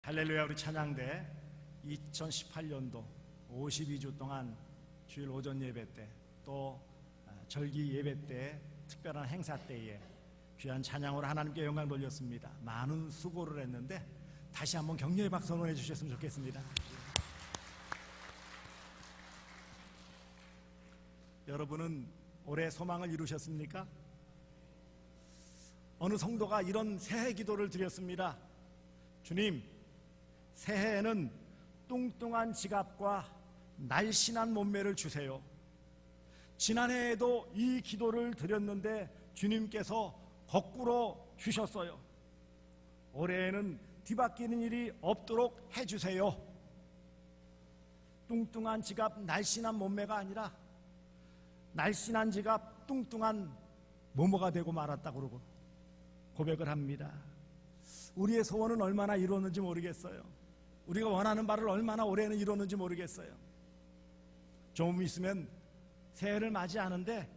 할렐루야. 우리 찬양대 2018년도 52주 동안 주일 오전 예배 때 또 절기 예배 때 특별한 행사 때에 귀한 찬양으로 하나님께 영광 돌렸습니다. 많은 수고를 했는데 다시 한번 격려의 박수 응원해 주셨으면 좋겠습니다. 여러분은 올해 소망을 이루셨습니까? 어느 성도가 이런 새해 기도를 드렸습니다. 주님, 새해에는 뚱뚱한 지갑과 날씬한 몸매를 주세요. 지난해에도 이 기도를 드렸는데 주님께서 거꾸로 주셨어요. 올해에는 뒤바뀌는 일이 없도록 해주세요. 뚱뚱한 지갑, 날씬한 몸매가 아니라 날씬한 지갑, 뚱뚱한 모모가 되고 말았다고 그러고 고백을 합니다. 우리의 소원은 얼마나 이루었는지 모르겠어요. 우리가 원하는 바를 얼마나 올해는 이루었는지 모르겠어요. 좀 있으면 새해를 맞이하는데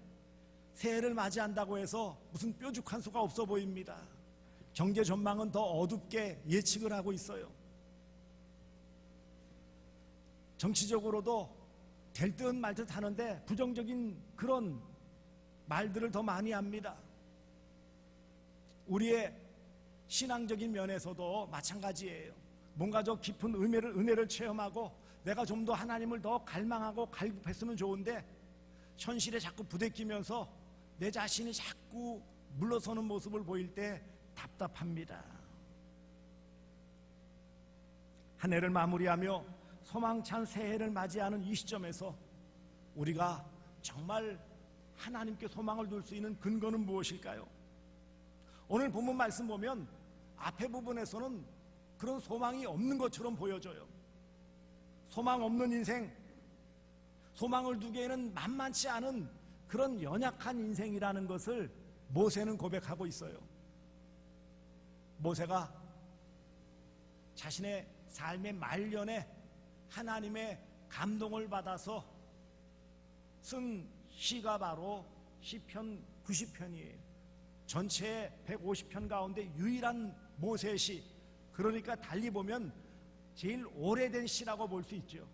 새해를 맞이한다고 해서 무슨 뾰족한 수가 없어 보입니다. 경제 전망은 더 어둡게 예측을 하고 있어요. 정치적으로도 될 듯 말 듯 하는데 부정적인 그런 말들을 더 많이 합니다. 우리의 신앙적인 면에서도 마찬가지예요. 뭔가 더 깊은 은혜를 체험하고 내가 좀 더 하나님을 더 갈망하고 갈급했으면 좋은데 현실에 자꾸 부대끼면서 내 자신이 자꾸 물러서는 모습을 보일 때 답답합니다. 한 해를 마무리하며 소망찬 새해를 맞이하는 이 시점에서 우리가 정말 하나님께 소망을 둘 수 있는 근거는 무엇일까요? 오늘 본문 말씀 보면 앞에 부분에서는 그런 소망이 없는 것처럼 보여져요. 소망 없는 인생, 소망을 두기에는 만만치 않은 그런 연약한 인생이라는 것을 모세는 고백하고 있어요. 모세가 자신의 삶의 말년에 하나님의 감동을 받아서 쓴 시가 바로 시편 90편이에요. 전체 150편 가운데 유일한 모세의 시, 그러니까 달리 보면 제일 오래된 시라고 볼 수 있죠.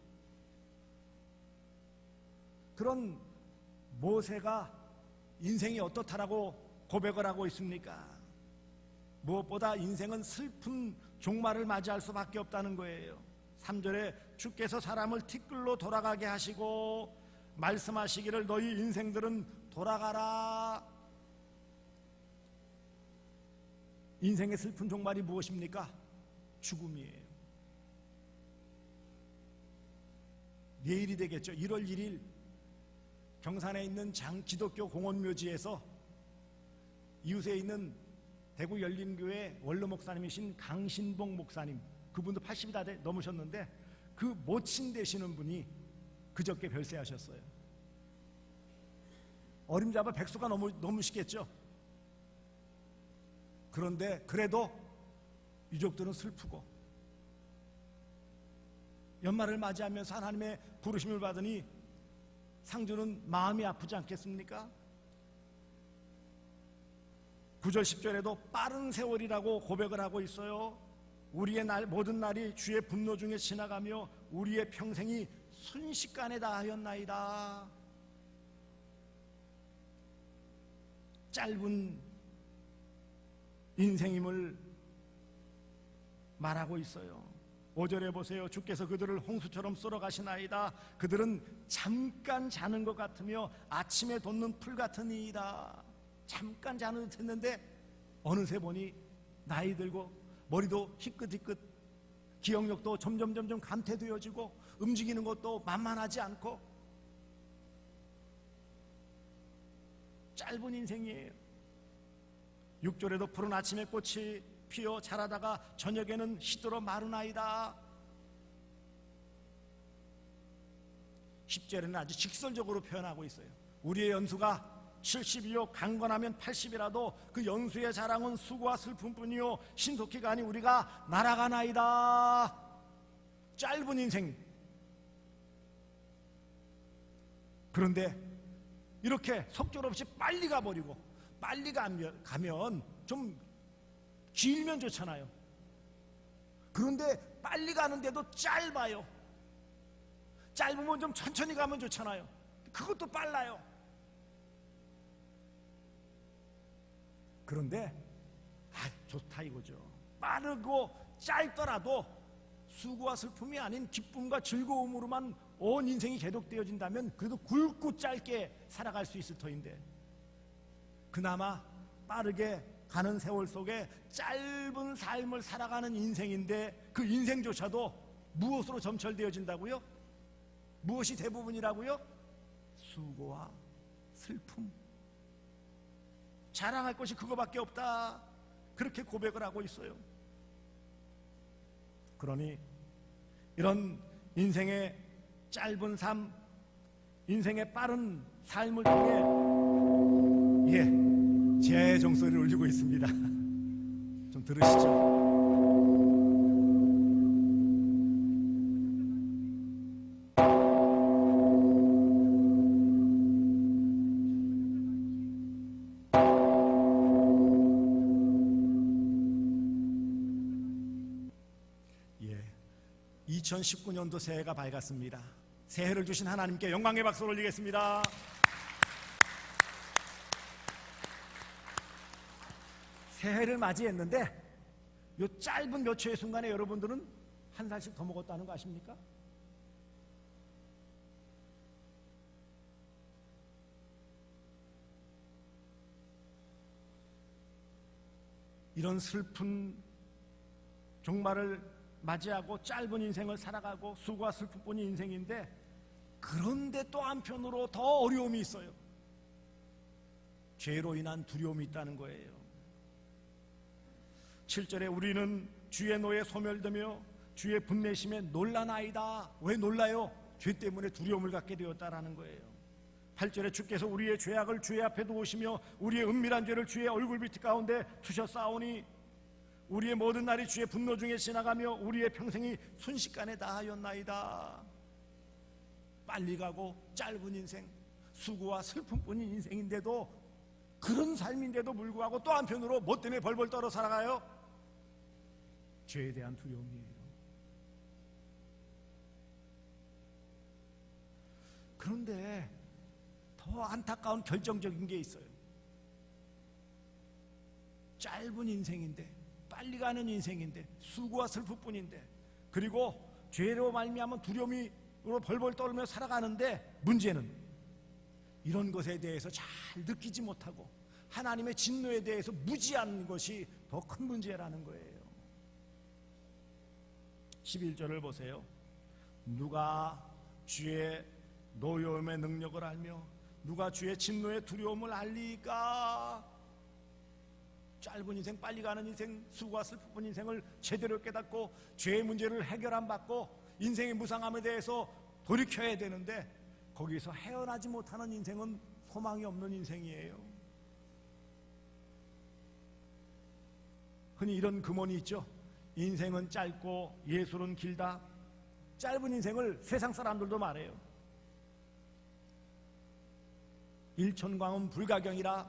그런 모세가 인생이 어떻다라고 고백을 하고 있습니까? 무엇보다 인생은 슬픈 종말을 맞이할 수밖에 없다는 거예요. 3절에 주께서 사람을 티끌로 돌아가게 하시고 말씀하시기를 너희 인생들은 돌아가라. 인생의 슬픈 종말이 무엇입니까? 죽음이에요. 내일이 되겠죠. 1월 1일 경산에 있는 장기독교 공원묘지에서 이웃에 있는 대구 열린교회 원로 목사님이신 강신봉 목사님, 그분도 80이 다 넘으셨는데 그 모친 되시는 분이 그저께 별세하셨어요. 어림잡아 백수가 넘으시겠죠. 그런데 그래도 유족들은 슬프고 연말을 맞이하면서 하나님의 부르심을 받으니 상주는 마음이 아프지 않겠습니까? 9절 10절에도 빠른 세월이라고 고백을 하고 있어요. 우리의 모든 날이 주의 분노 중에 지나가며 우리의 평생이 순식간에 다하였나이다. 짧은 인생임을 말하고 있어요. 5절에 보세요. 주께서 그들을 홍수처럼 썰어가시나이다. 그들은 잠깐 자는 것 같으며 아침에 돋는 풀 같은 이이다. 잠깐 자는 듯 했는데 어느새 보니 나이 들고 머리도 희끗희끗, 기억력도 점점 감퇴되어지고 움직이는 것도 만만하지 않고 짧은 인생이에요. 6절에도 푸른 아침에 꽃이 피어 자라다가 저녁에는 시들어 마르나이다. 10절에는 아주 직설적으로 표현하고 있어요. 우리의 연수가 70이요 강건하면 80이라도 그 연수의 자랑은 수고와 슬픔뿐이요 신속히 가니 우리가 날아가나이다. 짧은 인생. 그런데 이렇게 속절없이 빨리 가버리고 빨리 가면 좀 길면 좋잖아요. 그런데 빨리 가는데도 짧아요. 짧으면 좀 천천히 가면 좋잖아요. 그것도 빨라요. 그런데 좋다 이거죠. 빠르고 짧더라도 수고와 슬픔이 아닌 기쁨과 즐거움으로만 온 인생이 계속되어진다면 그래도 굵고 짧게 살아갈 수 있을 터인데, 그나마 빠르게 가는 세월 속에 짧은 삶을 살아가는 인생인데 그 인생조차도 무엇으로 점철되어진다고요? 무엇이 대부분이라고요? 수고와 슬픔. 자랑할 것이 그거밖에 없다, 그렇게 고백을 하고 있어요. 그러니 이런 인생의 짧은 삶, 인생의 빠른 삶을 통해 제 종소리를 울리고 있습니다. 좀 들으시죠. 예, 2019년도 새해가 밝았습니다. 새해를 주신 하나님께 영광의 박수를 올리겠습니다. 새해를 맞이했는데 이 짧은 몇 초의 순간에 여러분들은 한 살씩 더 먹었다는 거 아십니까? 이런 슬픈 종말을 맞이하고 짧은 인생을 살아가고 수고와 슬픔뿐인 인생인데, 그런데 또 한편으로 더 어려움이 있어요. 죄로 인한 두려움이 있다는 거예요. 7절에 우리는 주의 노에 소멸되며 주의 분내심에 놀라나이다. 왜 놀라요? 죄 때문에 두려움을 갖게 되었다라는 거예요. 8절에 주께서 우리의 죄악을 주의 앞에 두으시며 우리의 은밀한 죄를 주의 얼굴빛 가운데 두셨사오니 우리의 모든 날이 주의 분노 중에 지나가며 우리의 평생이 순식간에 다하였나이다. 빨리 가고 짧은 인생, 수고와 슬픔뿐인 인생인데도, 그런 삶인데도 불구하고 또 한편으로 뭐 때문에 벌벌 떨어 살아가요? 죄에 대한 두려움이에요. 그런데 더 안타까운 결정적인 게 있어요. 짧은 인생인데, 빨리 가는 인생인데, 수고와 슬픔뿐인데, 그리고 죄로 말미암은 두려움으로 벌벌 떨며 살아가는데, 문제는 이런 것에 대해서 잘 느끼지 못하고 하나님의 진노에 대해서 무지한 것이 더 큰 문제라는 거예요. 11절을 보세요. 누가 주의 노여움의 능력을 알며 누가 주의 진노의 두려움을 알리까? 짧은 인생, 빨리 가는 인생, 수고와 슬픔뿐 인생을 제대로 깨닫고 죄의 문제를 해결 안 받고 인생의 무상함에 대해서 돌이켜야 되는데, 거기서 헤어나지 못하는 인생은 소망이 없는 인생이에요. 흔히 이런 금언이 있죠. 인생은 짧고 예술은 길다. 짧은 인생을 세상 사람들도 말해요. 일천광은 불가경이라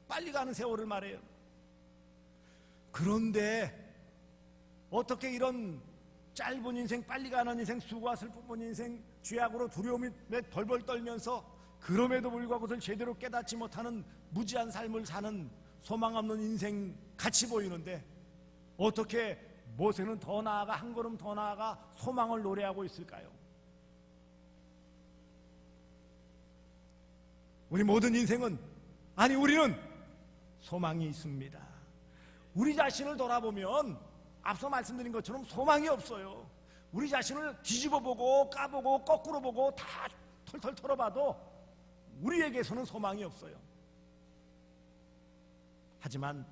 빨리 가는 세월을 말해요. 그런데 어떻게 이런 짧은 인생, 빨리 가는 인생, 수고와 슬픔뿐 인생, 죄악으로 두려움이 벌벌 떨면서 그럼에도 불구하고 그것을 제대로 깨닫지 못하는 무지한 삶을 사는 소망 없는 인생 같이 보이는데, 어떻게 모세는 더 나아가, 한 걸음 더 나아가 소망을 노래하고 있을까요? 우리 모든 인생은, 아니 우리는 소망이 있습니다. 우리 자신을 돌아보면 앞서 말씀드린 것처럼 소망이 없어요. 우리 자신을 뒤집어보고 까보고 거꾸로 보고 다 털털 털어봐도 우리에게서는 소망이 없어요. 하지만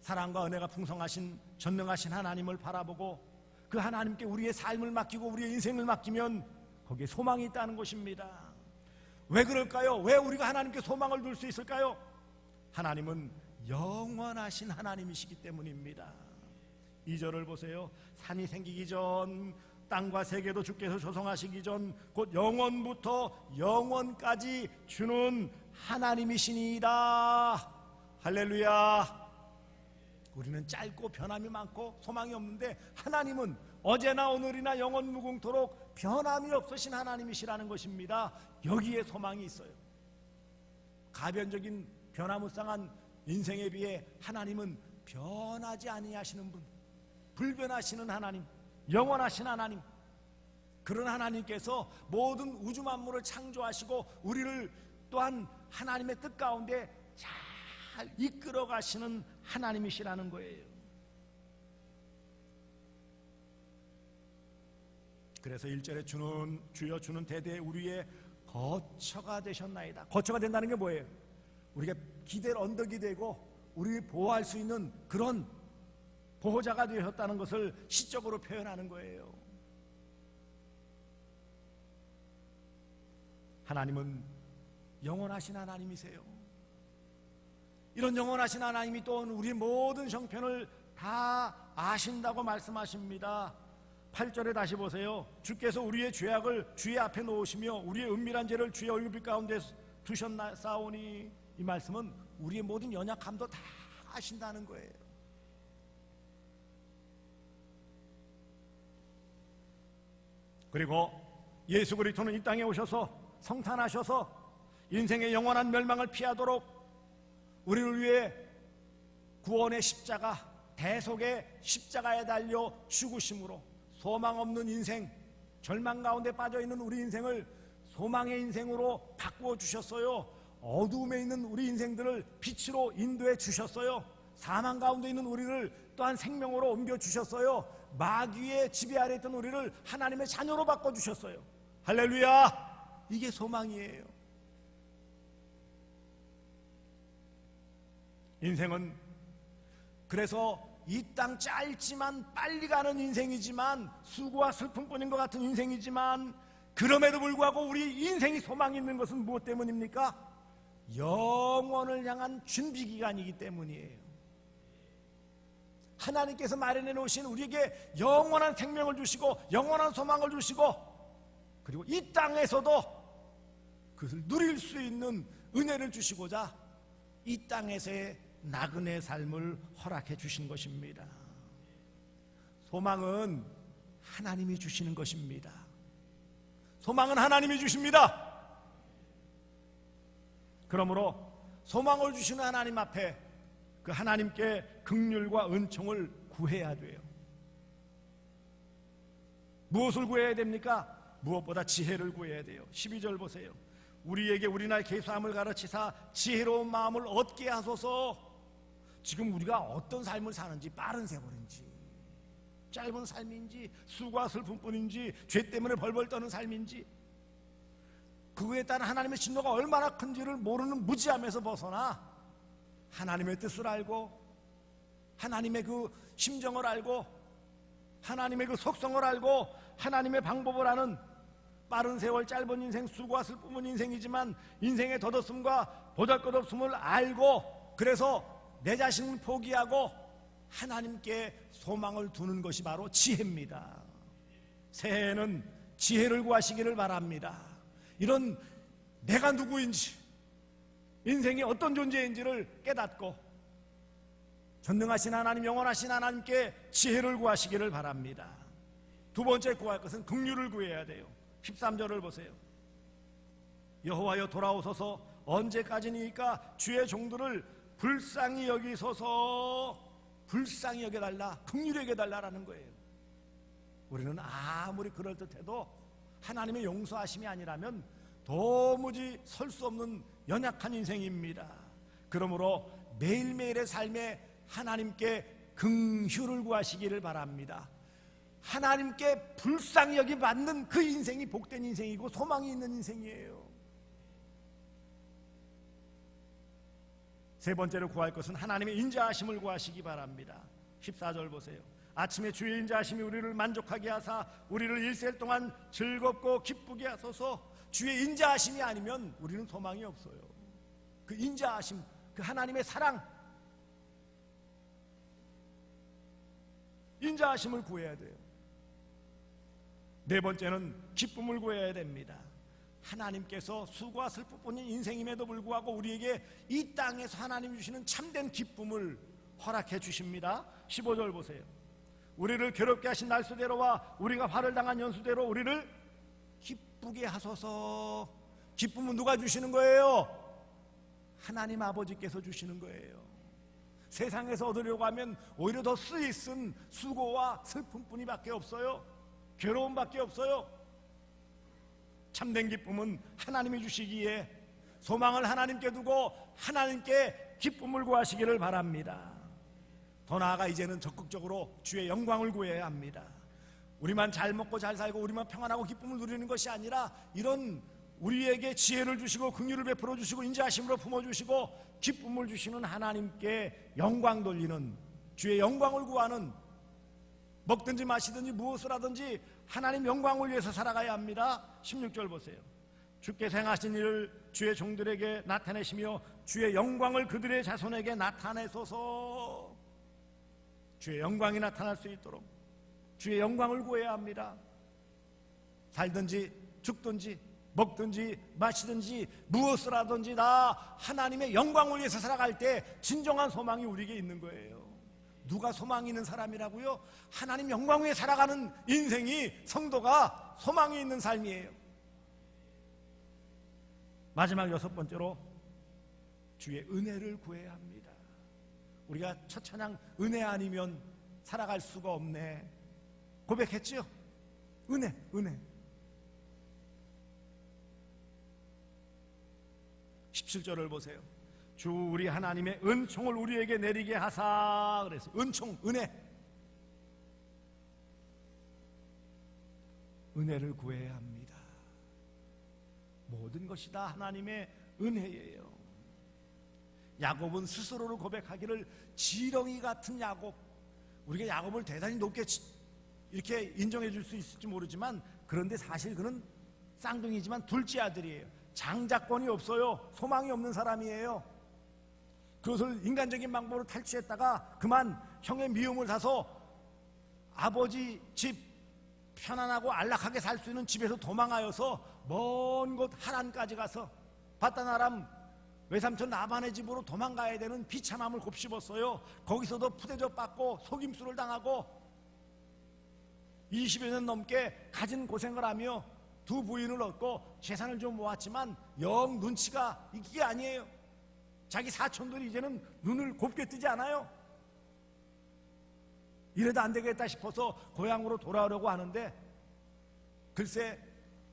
사랑과 은혜가 풍성하신 전능하신 하나님을 바라보고 그 하나님께 우리의 삶을 맡기고 우리의 인생을 맡기면 거기에 소망이 있다는 것입니다. 왜 그럴까요? 왜 우리가 하나님께 소망을 둘 수 있을까요? 하나님은 영원하신 하나님이시기 때문입니다. 2절을 보세요. 산이 생기기 전, 땅과 세계도 주께서 조성하시기 전 곧 영원부터 영원까지 주는 하나님이시니이다. 할렐루야. 우리는 짧고 변함이 많고 소망이 없는데 하나님은 어제나 오늘이나 영원 무궁토록 변함이 없으신 하나님이시라는 것입니다. 여기에 소망이 있어요. 가변적인 변화무쌍한 인생에 비해 하나님은 변하지 아니하시는 분, 불변하시는 하나님, 영원하신 하나님, 그런 하나님께서 모든 우주 만물을 창조하시고 우리를 또한 하나님의 뜻 가운데 잘 이끌어 가시는 하나님이시라는 거예요. 그래서 1절에 주여 주는 대대에 우리의 거처가 되셨나이다. 거처가 된다는 게 뭐예요? 우리가 기댈 언덕이 되고 우리를 보호할 수 있는 그런 보호자가 되셨다는 것을 시적으로 표현하는 거예요. 하나님은 영원하신 하나님이세요. 이런 영원하신 하나님이 또 우리 모든 형편을 다 아신다고 말씀하십니다. 8절에 다시 보세요. 주께서 우리의 죄악을 주의 앞에 놓으시며 우리의 은밀한 죄를 주의 얼굴빛 가운데 두셨사오니, 이 말씀은 우리의 모든 연약함도 다 아신다는 거예요. 그리고 예수 그리스도는 이 땅에 오셔서 성탄하셔서 인생의 영원한 멸망을 피하도록 우리를 위해 구원의 십자가, 대속의 십자가에 달려 죽으심으로 소망 없는 인생, 절망 가운데 빠져있는 우리 인생을 소망의 인생으로 바꾸어 주셨어요. 어두움에 있는 우리 인생들을 빛으로 인도해 주셨어요. 사망 가운데 있는 우리를 또한 생명으로 옮겨 주셨어요. 마귀의 지배 아래 있던 우리를 하나님의 자녀로 바꿔 주셨어요. 할렐루야! 이게 소망이에요. 인생은 그래서 이 땅 짧지만 빨리 가는 인생이지만, 수고와 슬픔뿐인 것 같은 인생이지만, 그럼에도 불구하고 우리 인생이 소망이 있는 것은 무엇 때문입니까? 영원을 향한 준비 기간이기 때문이에요. 하나님께서 마련해 놓으신 우리에게 영원한 생명을 주시고 영원한 소망을 주시고, 그리고 이 땅에서도 그것을 누릴 수 있는 은혜를 주시고자 이 땅에서의 나그네 삶을 허락해 주신 것입니다. 소망은 하나님이 주시는 것입니다. 소망은 하나님이 주십니다. 그러므로 소망을 주시는 하나님 앞에 그 하나님께 긍휼과 은총을 구해야 돼요. 무엇을 구해야 됩니까? 무엇보다 지혜를 구해야 돼요. 12절 보세요. 우리에게 우리나라의 계수함을 가르치사 지혜로운 마음을 얻게 하소서. 지금 우리가 어떤 삶을 사는지, 빠른 세월인지 짧은 삶인지, 수고와 슬픔뿐인지, 죄 때문에 벌벌 떠는 삶인지, 그거에 따른 하나님의 진노가 얼마나 큰지를 모르는 무지함에서 벗어나 하나님의 뜻을 알고 하나님의 그 심정을 알고 하나님의 그 속성을 알고 하나님의 방법을 아는, 빠른 세월 짧은 인생, 수고와 슬픔은 인생이지만 인생의 덧없음과 보잘것없음을 알고, 그래서 내 자신을 포기하고 하나님께 소망을 두는 것이 바로 지혜입니다. 새해에는 지혜를 구하시기를 바랍니다. 이런 내가 누구인지, 인생이 어떤 존재인지를 깨닫고 전능하신 하나님, 영원하신 하나님께 지혜를 구하시기를 바랍니다. 두 번째 구할 것은 긍휼을 구해야 돼요. 13절을 보세요. 여호와여 돌아오소서. 언제까지니까 주의 종들을 불쌍히 여기소서. 불쌍히 여겨달라, 긍휼히 여겨달라라는 거예요. 우리는 아무리 그럴듯해도 하나님의 용서하심이 아니라면 도무지 설 수 없는 연약한 인생입니다. 그러므로 매일매일의 삶에 하나님께 긍휼을 구하시기를 바랍니다. 하나님께 불쌍히 여기 받는 그 인생이 복된 인생이고 소망이 있는 인생이에요. 세 번째로 구할 것은 하나님의 인자하심을 구하시기 바랍니다. 14절 보세요. 아침에 주의 인자하심이 우리를 만족하게 하사 우리를 일생 동안 즐겁고 기쁘게 하소서. 주의 인자하심이 아니면 우리는 소망이 없어요. 그 인자하심, 그 하나님의 사랑, 인자하심을 구해야 돼요. 네 번째는 기쁨을 구해야 됩니다. 하나님께서 수고와 슬픔뿐인 인생임에도 불구하고 우리에게 이 땅에서 하나님 주시는 참된 기쁨을 허락해 주십니다. 15절 보세요. 우리를 괴롭게 하신 날수대로와 우리가 화를 당한 연수대로 우리를 기쁘게 하소서. 기쁨은 누가 주시는 거예요? 하나님 아버지께서 주시는 거예요. 세상에서 얻으려고 하면 오히려 더 쓰이쓴 수고와 슬픔뿐이밖에 없어요. 괴로움밖에 없어요. 참된 기쁨은 하나님이 주시기에 소망을 하나님께 두고 하나님께 기쁨을 구하시기를 바랍니다. 더 나아가 이제는 적극적으로 주의 영광을 구해야 합니다. 우리만 잘 먹고 잘 살고 우리만 평안하고 기쁨을 누리는 것이 아니라 이런 우리에게 지혜를 주시고 긍휼을 베풀어 주시고 인자하심으로 품어주시고 기쁨을 주시는 하나님께 영광 돌리는, 주의 영광을 구하는, 먹든지 마시든지 무엇을 하든지 하나님 영광을 위해서 살아가야 합니다. 16절 보세요. 주께서 행하신 일을 주의 종들에게 나타내시며 주의 영광을 그들의 자손에게 나타내소서. 주의 영광이 나타날 수 있도록 주의 영광을 구해야 합니다. 살든지 죽든지 먹든지 마시든지 무엇을 하든지 다 하나님의 영광을 위해서 살아갈 때 진정한 소망이 우리에게 있는 거예요. 누가 소망이 있는 사람이라고요? 하나님 영광 위에 살아가는 인생이, 성도가 소망이 있는 삶이에요. 마지막 6번째로 주의 은혜를 구해야 합니다. 우리가 첫 찬양 은혜 아니면 살아갈 수가 없네 고백했죠? 은혜. 17절을 보세요. 주 우리 하나님의 은총을 우리에게 내리게 하사. 그래서 은총, 은혜를 구해야 합니다. 모든 것이 다 하나님의 은혜예요. 야곱은 스스로를 고백하기를 지렁이 같은 야곱. 우리가 야곱을 대단히 높게 이렇게 인정해 줄 수 있을지 모르지만 그런데 사실 그는 쌍둥이지만 둘째 아들이에요. 장자권이 없어요. 소망이 없는 사람이에요. 그것을 인간적인 방법으로 탈취했다가 그만 형의 미움을 사서 아버지 집 편안하고 안락하게 살 수 있는 집에서 도망하여서 먼 곳 하란까지 가서 바다나람 외삼촌 라반의 집으로 도망가야 되는 비참함을 곱씹었어요. 거기서도 푸대접 받고 속임수를 당하고 20여 년 넘게 가진 고생을 하며 두 부인을 얻고 재산을 좀 모았지만 영 눈치가 이게 아니에요. 자기 사촌들이 이제는 눈을 곱게 뜨지 않아요. 이래도 안 되겠다 싶어서 고향으로 돌아오려고 하는데 글쎄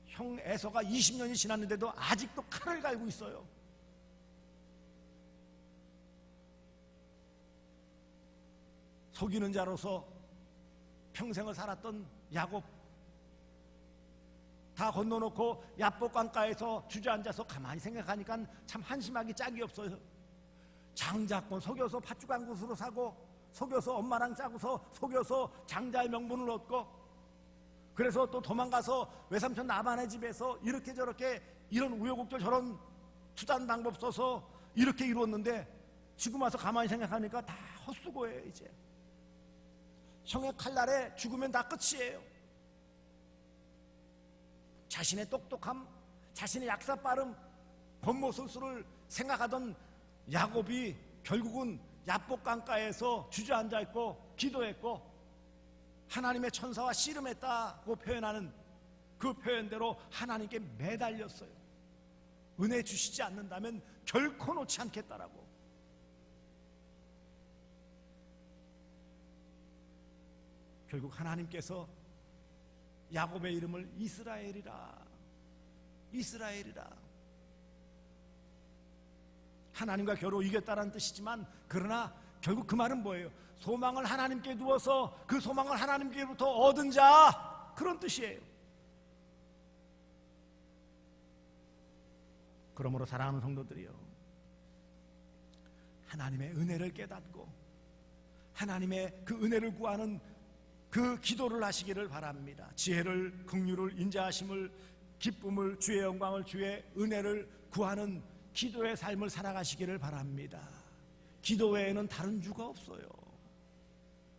형 에서가 20년이 지났는데도 아직도 칼을 갈고 있어요. 속이는 자로서 평생을 살았던 야곱 다 건너놓고 야복 강가에서 주저앉아서 가만히 생각하니까 참 한심하기 짝이 없어요. 장자권 속여서 팥죽 한 그릇으로 사고 속여서 엄마랑 짜고서 속여서 장자의 명분을 얻고 그래서 또 도망가서 외삼촌 나반의 집에서 이렇게 저렇게 이런 우여곡절 저런 투단 방법 써서 이렇게 이루었는데 지금 와서 가만히 생각하니까 다 헛수고예요. 이제 형의 칼날에 죽으면 다 끝이에요. 자신의 똑똑함, 자신의 약사빠름, 권모술수를 생각하던 야곱이 결국은 야복 강가에서 주저앉아 있고 기도했고 하나님의 천사와 씨름했다고 표현하는 그 표현대로 하나님께 매달렸어요. 은혜 주시지 않는다면 결코 놓지 않겠다라고. 결국 하나님께서 야곱의 이름을 이스라엘이라 하나님과 겨루 이겼다는 뜻이지만 그러나 결국 그 말은 뭐예요? 소망을 하나님께 두어서 그 소망을 하나님께로부터 얻은 자, 그런 뜻이에요. 그러므로 사랑하는 성도들이요, 하나님의 은혜를 깨닫고 하나님의 그 은혜를 구하는 그 기도를 하시기를 바랍니다. 지혜를, 긍휼을, 인자하심을, 기쁨을, 주의 영광을, 주의 은혜를 구하는 기도의 삶을 살아가시기를 바랍니다. 기도 외에는 다른 주가 없어요.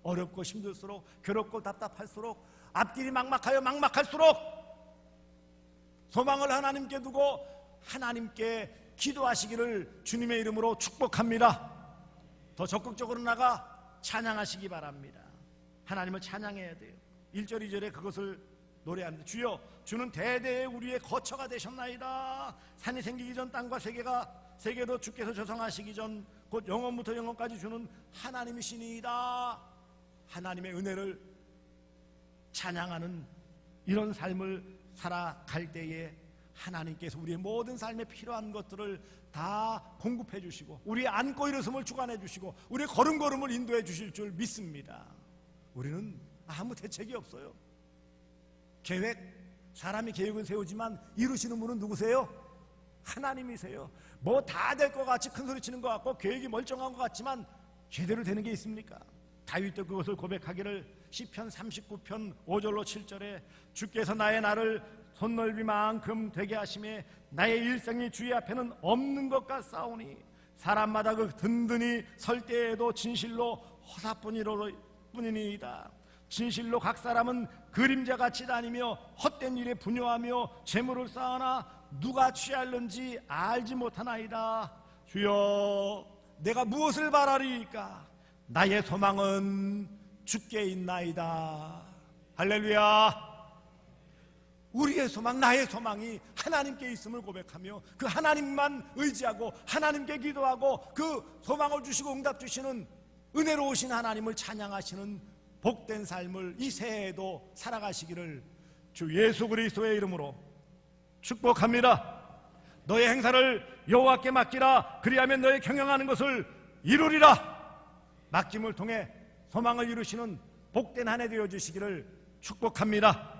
어렵고 힘들수록, 괴롭고 답답할수록, 앞길이 막막할수록 소망을 하나님께 두고 하나님께 기도하시기를 주님의 이름으로 축복합니다. 더 적극적으로 나가 찬양하시기 바랍니다. 하나님을 찬양해야 돼요. 1절 2절에 그것을 노래합니다. 주여 주는 대대에 우리의 거처가 되셨나이다. 산이 생기기 전 땅과 세계도 주께서 조성하시기 전 곧 영원부터 영원까지 주는 하나님이시니이다. 하나님의 은혜를 찬양하는 이런 삶을 살아갈 때에 하나님께서 우리의 모든 삶에 필요한 것들을 다 공급해 주시고 우리의 앉고 일어섬을 주관해 주시고 우리의 걸음걸음을 인도해 주실 줄 믿습니다. 우리는 아무 대책이 없어요. 사람이 계획을 세우지만 이루시는 분은 누구세요? 하나님이세요. 뭐 다 될 것 같이 큰소리 치는 것 같고 계획이 멀쩡한 것 같지만 제대로 되는 게 있습니까? 다윗도 그것을 고백하기를 시편 39편 5절로 7절에 주께서 나의 날을 손넓이만큼 되게 하심에 나의 일생이 주의 앞에는 없는 것 같사오니 사람마다 그 든든히 설 때에도 진실로 허사뿐이니이다. 진실로 각 사람은 그림자같이 다니며 헛된 일에 분요하며 재물을 쌓으나 누가 취할는지 알지 못하나이다. 주여 내가 무엇을 바라리까? 나의 소망은 주께 있나이다. 할렐루야. 우리의 소망, 나의 소망이 하나님께 있음을 고백하며 그 하나님만 의지하고 하나님께 기도하고 그 소망을 주시고 응답 주시는 은혜로우신 하나님을 찬양하시는 복된 삶을 이 새해에도 살아가시기를 주 예수 그리스도의 이름으로 축복합니다. 너의 행사를 여호와께 맡기라. 그리하면 너의 경영하는 것을 이루리라. 맡김을 통해 소망을 이루시는 복된 한 해 되어 주시기를 축복합니다.